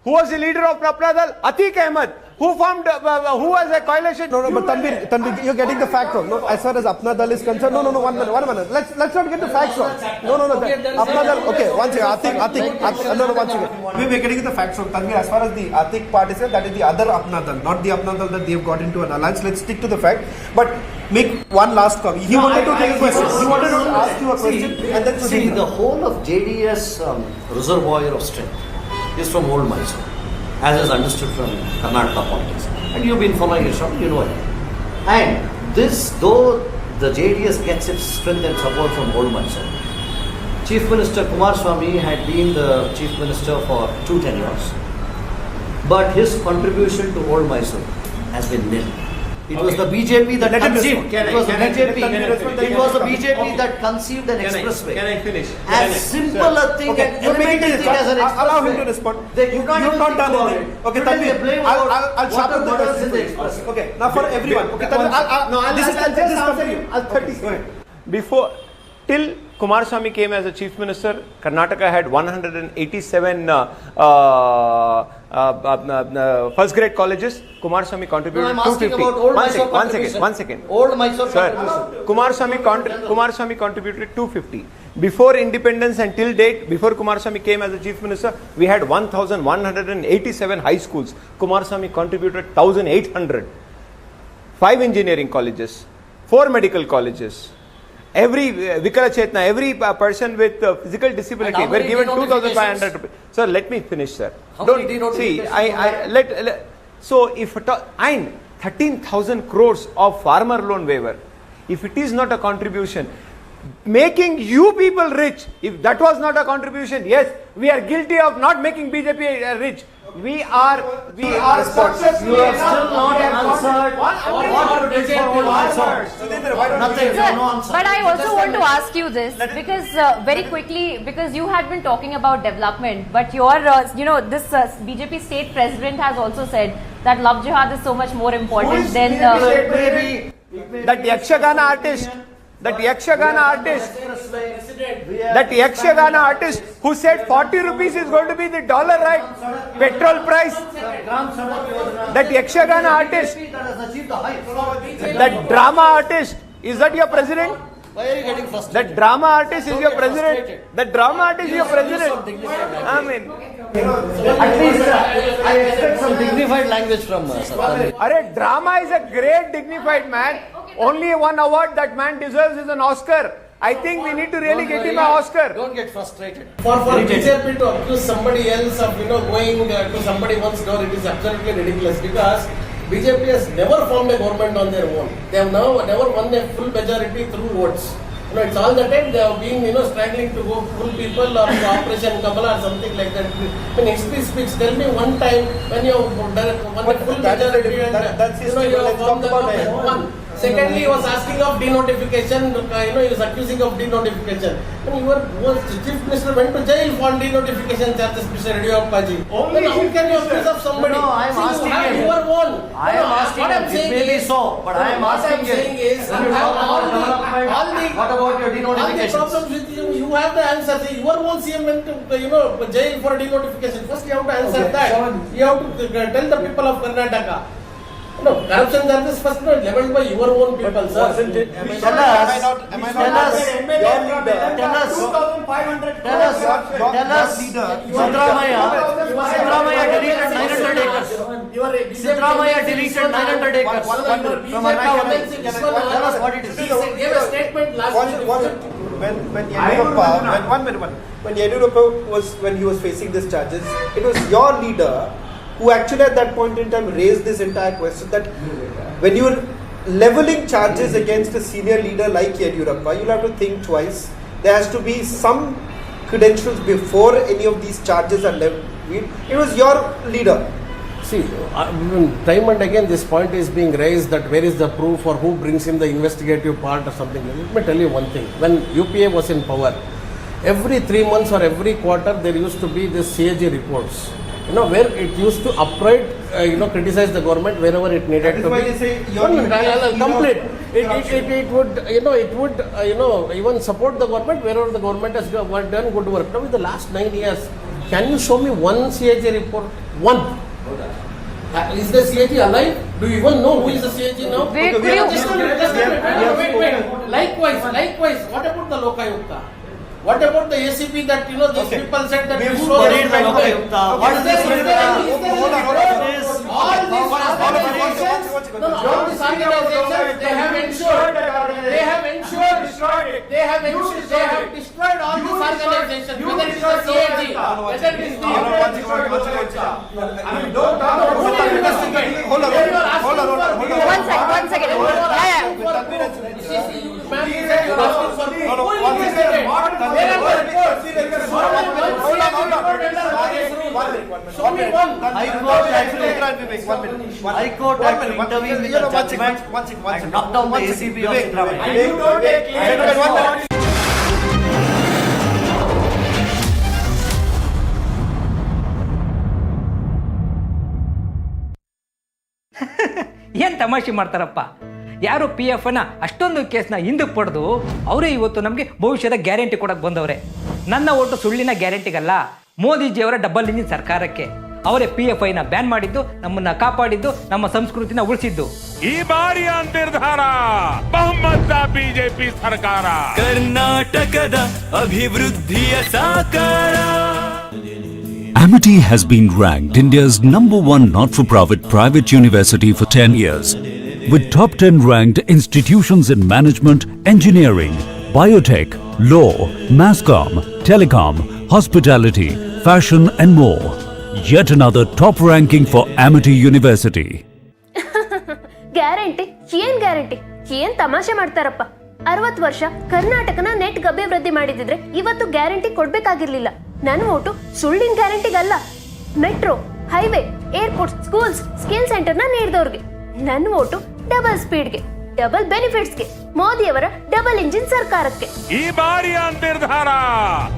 who was the leader of Apna Dal? Atiq Ahmed. Who formed, who was a coalition? No, but Tanvir, you're getting the fact wrong. No, as far as Apna Dal is concerned, no, 1 minute. Let's not get the facts wrong. No. Apna Dal, okay, one second. Atiq, no, 1 second. We're getting the facts wrong. Tanvir, as far as the Atiq part is concerned, that is the other Apna Dal, not the Apna Dal that they've got into an alliance. Let's stick to the fact. But make one last comment. He wanted to take a question. He wanted to ask you a question and then see, the whole of JDS reservoir of strength is from old Mysore, as is understood from Karnataka politics. And you've been following it, you know it. And this, though the JDS gets its strength and support from old Mysore, Chief Minister Kumaraswamy had been the Chief Minister for 2 tenures. But his contribution to old Mysore has been nil. It was the BJP that conceived. It was the BJP that conceived an expressway. Can I finish? As simple a thing, an elementary thing as an expressway. Allow him to respond. You've not done anything. Okay, Tanvir, I'll sharpen the question. Okay, now for everyone. Okay, Tanvir, this is answer you. 30 seconds. Before, till Kumaraswamy came as a chief minister, Karnataka had 187 first grade colleges. Kumaraswamy contributed 250. One second. Old Mysore contribution. Kumaraswamy contributed 250. Before independence and till date, before Kumaraswamy came as the chief minister, we had 1,187 high schools. Kumaraswamy contributed 1,800. 5 engineering colleges, 4 medical colleges. Every Vikala Chetna, every person with physical disability were given 2,500 rupees. Sir, let me finish, sir. Don't see. So if 13,000 crores of farmer loan waiver, if it is not a contribution, making you people rich, if that was not a contribution, yes, we are guilty of not making BJP rich. We are successful. You have still not answered what it is for old Mysore. Nothing, no answer. But I also want to ask you this because very quickly, because you had been talking about development, but your, this BJP state president has also said that love jihad is so much more important than that Yakshagana artist who said 40 rupees is going to be the dollar, right? Petrol price. That Yakshagana artist, that drama artist, is that your president? Why are you getting frustrated? That drama artist is your president. That drama artist is your president. I mean, at least I expect some dignified language from Sir. Drama is a great dignified man. Only one award that man deserves is an Oscar. I think we need to really get him an Oscar. Don't get frustrated. For BJP to accuse somebody else of going to somebody else's door, it is absolutely ridiculous because BJP has never formed a government on their own. They have never won a full majority through votes. It's all the time they have been struggling to go full people or Operation Kamala or something like that. When history speaks, tell me one time when you won a full majority and you have formed the government. One. Secondly, he was asking of denotification, he was accusing of denotification. When your chief minister went to jail for denotification charges, Mr. Yediyurappa. Then how can you accuse of somebody? No, I am asking him. You are one. I am asking him. It may be so, but I am asking him. What about your denotification? All the problems with you have the answer. Your own CM went to jail for denotification. First, you have to answer that. You have to tell the people of Karnataka. No, corruption charges first leveled by your own people, sir. Tell us, Siddaramaiah deleted 900 acres. Siddaramaiah deleted 900 acres from Arunachal. Tell us what it is. He gave a statement last week. When Yediyurappa when he was facing these charges, it was your leader who actually at that point in time raised this entire question that when you are leveling charges against a senior leader like Yediyurappa, you'll have to think twice. There has to be some credentials before any of these charges are leveled. It was your leader. See, time and again this point is being raised that where is the proof or who brings in the investigative part or something. Let me tell you one thing. When UPA was in power, every 3 months or every quarter there used to be this CAG reports, where it used to upright, criticize the government wherever it needed to be. I'll complete. It would, even support the government wherever the government has done good work. Now, in the last 9 years, can you show me one CAG report? One. Is the CAG alive? Do you even know who is the CAG now? Wait. Likewise, what about the Lokayukta? What about the ACP that these people said that We've you show studied the Lokayukta? What is this? All these organizations, they have ensured, they have destroyed all these organizations, whether it is the CAG, whether it is the One second. High Court actually intervened with the judgment and knocked down the ACP of Siddharamaiah. ಏನ್ ತಮಾಷೆ ಮಾಡ್ತಾರಪ್ಪ. ಯಾರು PF ಅಷ್ಟೊಂದು ಕೇಸ್ನ ಹಿಂದಕ್ಕೆ ಪಡೆದು ಅವರೇ ಇವತ್ತು ನಮಗೆ ಭವಿಷ್ಯದ ಗ್ಯಾರಂಟಿ ಕೊಡಕ್ಕೆ ಬಂದವ್ರೆ. ನನ್ನ ಓಟು ಸುಳ್ಳಿನ ಗ್ಯಾರಂಟಿಗಲ್ಲ, ಮೋದಿಜಿಯವರ ಡಬಲ್ ಇಂಜಿನ್ ಸರ್ಕಾರಕ್ಕೆ. ಅವರೇ PFI ಬ್ಯಾನ್ ಮಾಡಿದ್ದು, ನಮ್ಮನ್ನ ಕಾಪಾಡಿದ್ದು, ನಮ್ಮ ಸಂಸ್ಕೃತಿನ ಉಳಿಸಿದ್ದು. ಈ ಬಾರಿಯ ನಿರ್ಧಾರ ಬಹುಮತ ಬಿಜೆಪಿ ಸರ್ಕಾರ, ಕರ್ನಾಟಕದ ಅಭಿವೃದ್ಧಿಯ ಸಾಕಾರ. Amity has been ranked India's #1 not-for-profit private university for 10 years, with top 10 ranked institutions in management, engineering, biotech, law, masscom, telecom, hospitality, fashion and more. Yet another top ranking for Amity University. Guarantee ಏನ್ ತಮಾಷೆ ಮಾಡ್ತಾರಪ್ಪ. 60 ವರ್ಷ ಕರ್ನಾಟಕನ net ಅಭಿವೃದ್ಧಿ ಮಾಡಿದಿದ್ರೆ ಇವತ್ತು guarantee ಕೊಡ್ಬೇಕಾಗಿರ್ಲಿಲ್ಲ. ನನ್ನ vote ಸುಳ್ಳಿನ ಗ್ಯಾರಂಟಿಗಲ್ಲ, metro, highway, airport, schools, skill ಸೆಂಟರ್ನ ನೀಡಿದವ್ರಿಗೆ. ನನ್ನ ಓಟು ಡಬಲ್ ಸ್ಪೀಡ್ಗೆ, ಡಬಲ್ ಬೆನಿಫಿಟ್ಸ್ಗೆ, ಮೋದಿಯವರ ಡಬಲ್ ಇಂಜಿನ್ ಸರ್ಕಾರಕ್ಕೆ. ಈ ಬಾರಿಯ ನಿರ್ಧಾರ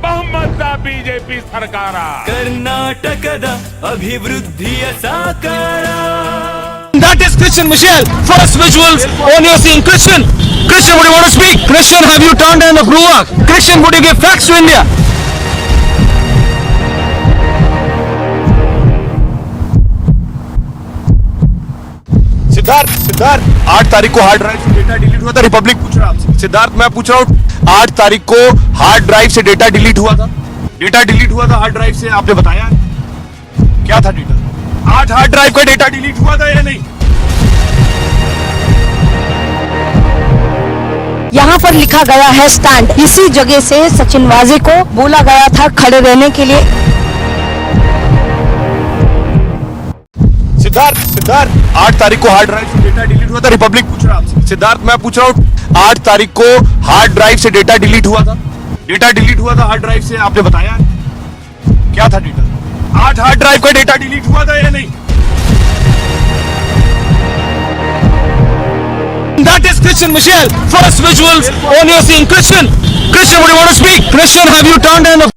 ಬಹುಮತ ಬಿಜೆಪಿ ಸರ್ಕಾರ, ಕರ್ನಾಟಕದ ಅಭಿವೃದ್ಧಿಯ ಸಾಕಾರ. That is Christian Michelle. First visuals on your scene. Christian, would you want to speak? Christian, have you turned down the brewer? Christian, would you give facts to India? Siddharth 8 तारीख को हार्ड ड्राइव से data delete हुआ था. Republic पूछ रहा आपसे. सिद्धार्थ मैं पूछ रहा हूँ, 8 तारीख को हार्ड ड्राइव से डेटा डिलीट हुआ था. हार्ड ड्राइव से, आपने बताया क्या था डेटा? 8 हार्ड ड्राइव का डेटा डिलीट हुआ था या नहीं? यहाँ पर लिखा गया है स्टैंड. इसी जगह से सचिन वाजे को बोला गया था खड़े रहने के लिए. सिद्धार्थ 8 तारीख को हार्ड ड्राइव से डेटा डिलीट हुआ था. रिपब्लिक पूछ रहा आपसे. सिद्धार्थ मैं पूछ रहा हूँ, 8 तारीख को हार्ड ड्राइव से डेटा डिलीट हुआ था. हार्ड ड्राइव से, आपने बताया क्या था डेटा? 8 हार्ड ड्राइव का डेटा डिलीट हुआ था या नहीं? That is Christian Michelle. First visuals on your scene. Christian, would you want to speak? Christian, have you turned down the...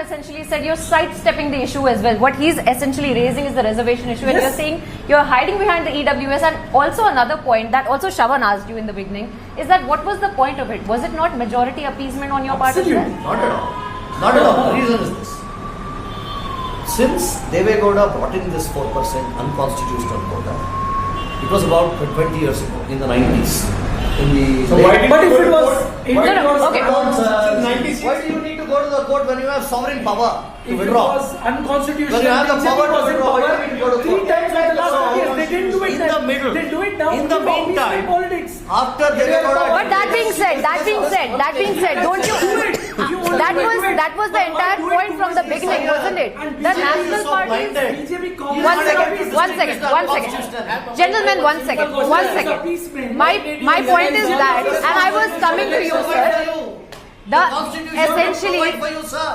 Essentially said you're sidestepping the issue as well. What he's essentially raising is the reservation issue, and you're saying you're hiding behind the EWS. And also another point that also Shravan asked you in the beginning is that what was the point of it? Was it not majority appeasement on your part as well? Not at all. The reason is this. Since Devegowda brought in this 4% unconstitutional quota, it was about 20 years ago, in the 90s. But if it was... Why do you need to go to the court when you have sovereign power to withdraw? It was unconstitutional. When you have the power to withdraw, why do you need to go to court? 3 times in the last 2 years, they didn't do it. In the middle. They do it now. In the meantime, politics. After Devegowda... But that being said, don't you... That was the entire point from the beginning, wasn't it? The national parties... One second. Gentlemen, one second. My point is that, and I was coming to you, sir.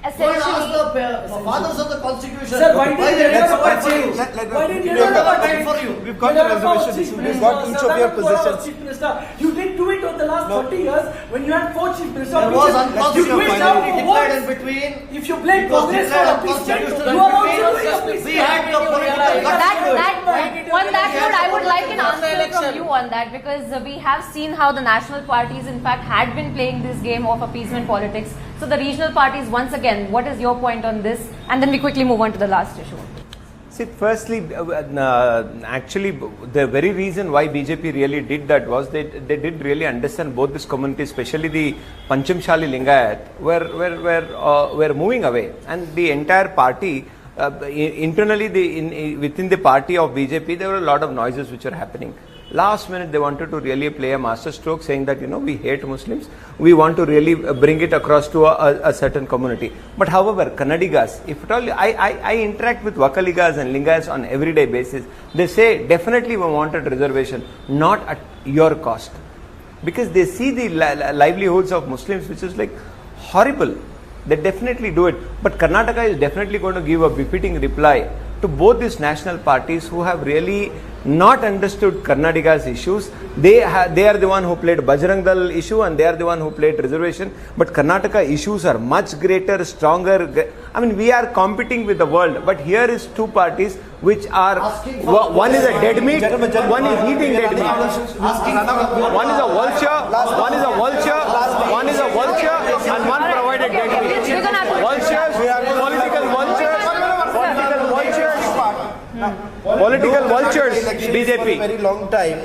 essentially. The fathers of the constitution. Sir, why did you never change? Why did you never fight for you? We've got the reservation issue. We've got each of your positions. Chief Minister, you did do it over the last 30 years when you had 4 Chief Ministers. There was unconstitutional finally declared in between. If you blame It was Congress for declared appeasement, unconstitutional you are in also between. doing appeasement. We had the political On that note, I would like an answer from you on that, because we have seen how the national parties in fact had been playing this game of appeasement politics. So the regional parties, once again, what is your point on this? And then we quickly move on to the last issue. See, firstly, actually, the very reason why BJP really did that was they did really understand both these communities, especially the Panchamshali Lingayat, were moving away, and the entire party. Internally, within the party of BJP, there were a lot of noises which were happening. Last minute, they wanted to really play a master stroke, saying that, we hate Muslims. We want to really bring it across to a certain community. But however, Kannadigas, if at all, I interact with Vakaligas and Lingayas on everyday basis. They say, definitely we wanted reservation, not at your cost. Because they see the livelihoods of Muslims, which is like horrible. They definitely do it. But Karnataka is definitely going to give a befitting reply to both these national parties who have really not understood Karnataka's issues. They are the one who played Bajrang Dal issue, and they are the one who played reservation. But Karnataka issues are much greater, stronger. I mean, we are competing with the world. But here is 2 parties which are, one is a dead meat, one is eating dead meat. One is a vulture, one is a vulture, one is a vulture, and one provided dead meat. Vultures, political vultures, political vultures, BJP. Very long time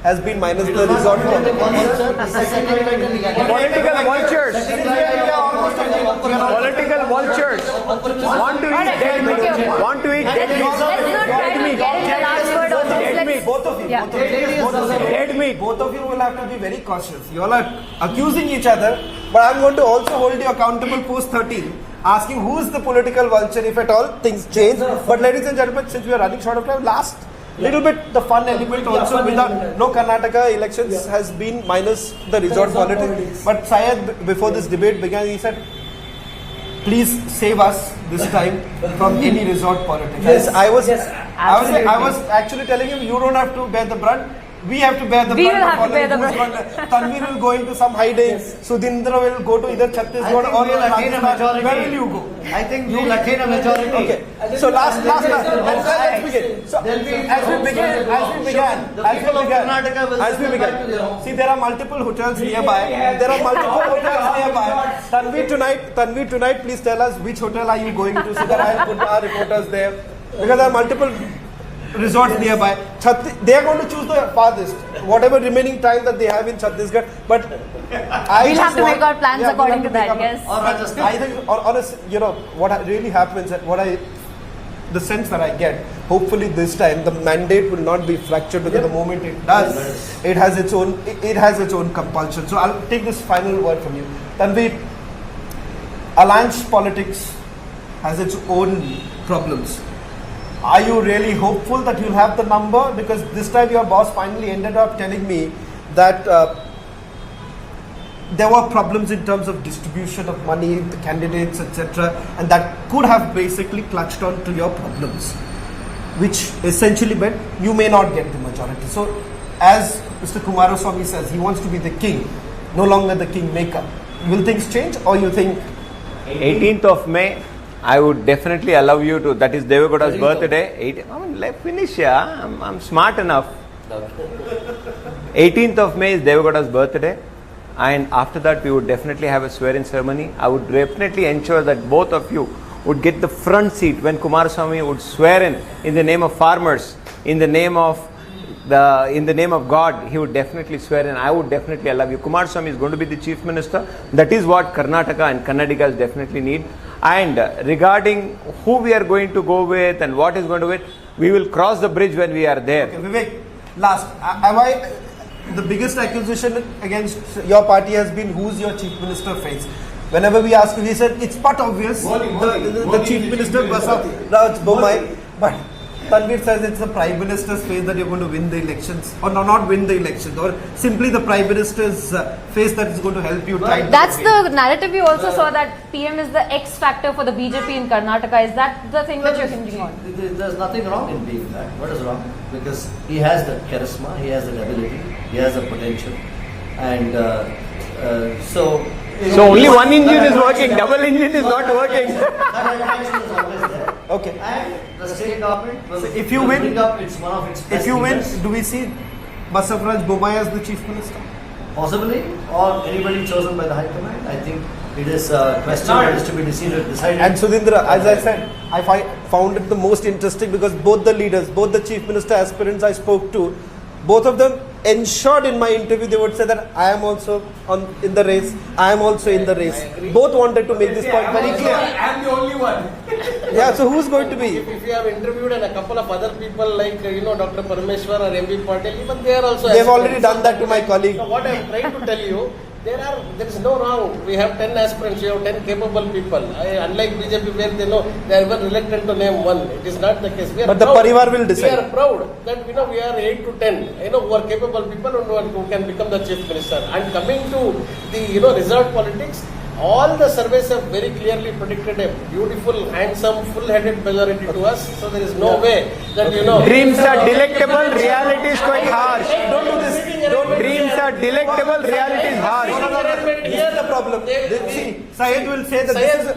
has been minus the resort. Political vultures. Political vultures want to eat dead meat. Want to eat dead meat. Dead meat. Both of you. Dead meat. Both of you will have to be very cautious. You all are accusing each other, but I'm going to also hold you accountable post 13. Asking who is the political vulture if at all things change. But ladies and gentlemen, since we are running short of time, last little bit the fun element also without no Karnataka elections has been minus the resort politics. But Syed, before this debate began, he said, please save us this time from any resort politics. Yes, I was actually telling him, you don't have to bear the brunt. We have to bear the brunt. We will have to bear the brunt. Tanvir will go into some hiding. Sudhindra will go to either Chhattisgarh or Rajasthan. Where will you go? I think you will attain a majority. Okay. So let's begin. So as we began, see, there are multiple hotels nearby. Tanvir tonight, please tell us which hotel are you going to, so that I'll put our reporters there, because there are multiple resorts nearby. They are going to choose the farthest, whatever remaining time that they have in Chhattisgarh. But we'll have to make our plans according to that. Yes. I think, what really happens, the sense that I get, hopefully this time the mandate will not be fractured, because the moment it does, it has its own compulsion. So I'll take this final word from you, Tanvir. Alliance politics has its own problems. Are you really hopeful that you'll have the number? Because this time your boss finally ended up telling me that there were problems in terms of distribution of money, the candidates, etc. And that could have basically clutched on to your problems, which essentially meant you may not get the majority. So as Mr. Kumaraswamy says, he wants to be the king, no longer the kingmaker. Will things change, or you think? 18th of May, I would definitely allow you to, that is Devegowda's birthday. Let's finish, I'm smart enough. 18th of May is Devegowda's birthday, and after that we would definitely have a swearing ceremony. I would definitely ensure that both of you would get the front seat when Kumaraswamy would swear in the name of farmers, in the name of God. He would definitely swear in. I would definitely allow you. Kumaraswamy is going to be the chief minister. That is what Karnataka and Kannadigas definitely need. And regarding who we are going to go with and what is going to win, we will cross the bridge when we are there. Okay, Vivek, last, the biggest accusation against your party has been who's your chief minister face. Whenever we ask you, he said it's but obvious the chief minister was Raj Bommai. But Tanveer says it's the Prime Minister's face that you're going to win the elections, or not win the elections, or simply the Prime Minister's face that is going to help you try. That's the narrative. We also saw that PM is the X factor for the BJP in Karnataka. Is that the thing that you're hinging on? There's nothing wrong in being that. What is wrong? Because he has the charisma, he has the ability, he has the potential, and so only one engine is working, double engine is not working. That attraction is always there. Okay. And the state government will, So if you win, bring up it's one of its best if you win, leaders. do we see Basavaraj Bommai as the Chief Minister? Possibly, or anybody chosen by the High Command. I think it is a question that is to be decided. And Sudhindra, as I said, I found it the most interesting because both the leaders, both the Chief Minister aspirants I spoke to, both of them ensured in my interview they would say that I am also in the race, I am also in the race. Both wanted to make this point very clear. I'm the only one. Yeah, so who's going to be? If you have interviewed and a couple of other people like Dr. Parameshwar or MB Patel, even they are also. They've already done that to my colleague. So what I'm trying to tell you, there is no wrong. We have 10 aspirants, we have 10 capable people. Unlike BJP where they are even reluctant to name one. It is not the case. But the Parivar will decide. We are proud that we are 8 to 10 who are capable people who can become the Chief Minister. And coming to the resort politics, all the surveys have very clearly predicted a beautiful, handsome, full-headed majority to us. So there is no way that Dreams are delectable, reality is quite harsh. Don't do this. Dreams are delectable, reality is harsh. This is the problem. See, Syed will say that this is.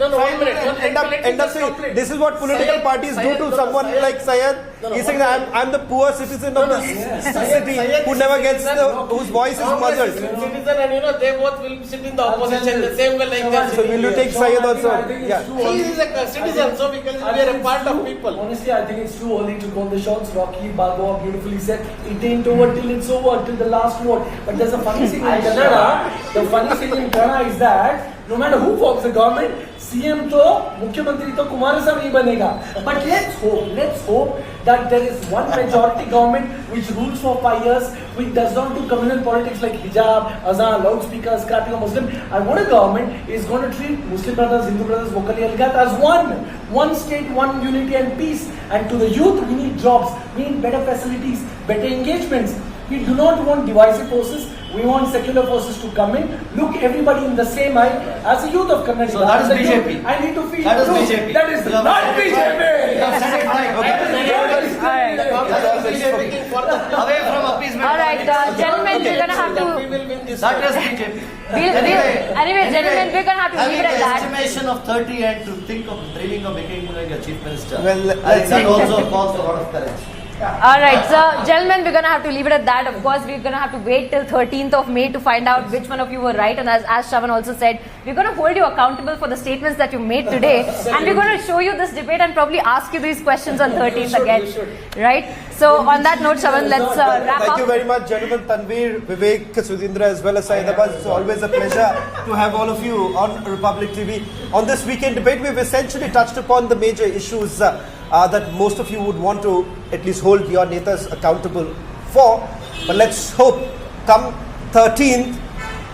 End up saying this is what political parties do to someone like Syed. He's saying that I'm the poor citizen of this city who never gets whose voice is muzzled. Citizen and they both will sit in the opposition the same way like that. So will you take Syed also? Yeah. He is a citizen, so because we are a part of people. Honestly, I think it's too early to call the shots. Rocky Balboa beautifully said, it ain't over till it's over, till the last vote. But there's a funny thing in Kannada. The funny thing in Kannada is that no matter who forms the government, CM to Mukhyamantri to Kumaraswamy banega. But let's hope that there is one majority government which rules for 5 years, which does not do communal politics like hijab, azan, loudspeakers, scrapping of Muslim. And what a government is going to treat Muslim brothers, Hindu brothers, vocally algat as one state, one unity and peace. And to the youth, we need jobs, we need better facilities, better engagements. We do not want divisive forces. We want secular forces to come in, look everybody in the same eye as a youth of Karnataka. So that is BJP. I need to feel that is true. BJP. That is not BJP. Away from appeasement. All right, gentlemen, we're gonna have to. That is BJP. Anyway, gentlemen, we're gonna have to leave it at that. Estimation of 30 and to think of dreaming of becoming a chief minister. Well, I think that also calls for a lot of courage. All right, so gentlemen, we're going to have to leave it at that. Of course, we're going to have to wait till 13th of May to find out which one of you were right. And as Shravan also said, we're going to hold you accountable for the statements that you made today. And we're going to show you this debate and probably ask you these questions on 13th again. Right? So on that note, Shravan, let's wrap up. Thank you very much, gentlemen. Tanveer, Vivek, Sudhindra, as well as Syed Abbas. It's always a pleasure to have all of you on Republic TV. On this weekend debate, we've essentially touched upon the major issues that most of you would want to at least hold your netas accountable for. But let's hope come 13th,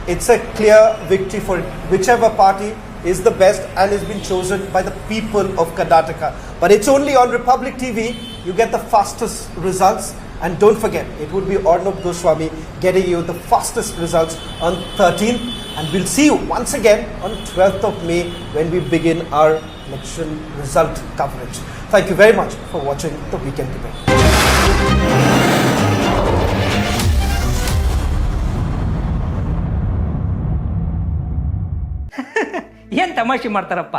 it's a clear victory for whichever party is the best and has been chosen by the people of Karnataka. But it's only on Republic TV you get the fastest results. And don't forget, it would be Arnab Goswami getting you the fastest results on 13th. And we'll see you once again on 12th of May when we begin our election result coverage. Thank you very much for watching the Weekend Debate. ಏನು ತಮಾಷೆ ಮಾಡ್ತಾರಪ್ಪ,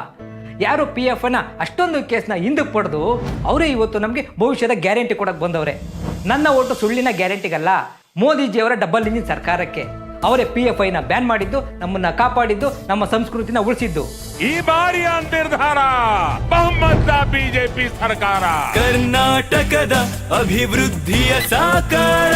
ಯಾರು PF ಅಷ್ಟೊಂದು ಕೇಸ್ನ ಹಿಂದಕ್ಕೆ ಪಡೆದು ಅವರೇ ಇವತ್ತು ನಮಗೆ ಭವಿಷ್ಯದ ಗ್ಯಾರಂಟಿ ಕೊಡಕ್ಕೆ ಬಂದವ್ರೆ. ನನ್ನ ಓಟು ಸುಳ್ಳಿನ ಗ್ಯಾರಂಟಿಗಲ್ಲ, ಮೋದಿಜಿಯವರ ಡಬಲ್ ಇಂಜಿನ್ ಸರ್ಕಾರಕ್ಕೆ. ಅವರೇ PF ಬ್ಯಾನ್ ಮಾಡಿದ್ದು, ನಮ್ಮನ್ನ ಕಾಪಾಡಿದ್ದು, ನಮ್ಮ ಸಂಸ್ಕೃತಿನ ಉಳಿಸಿದ್ದು. ಈ ಬಾರಿಯ ನಿರ್ಧಾರ ಬಹುಮತ ಬಿಜೆಪಿ ಸರ್ಕಾರ, ಕರ್ನಾಟಕದ ಅಭಿವೃದ್ಧಿಯ ಸಾಕಾರ.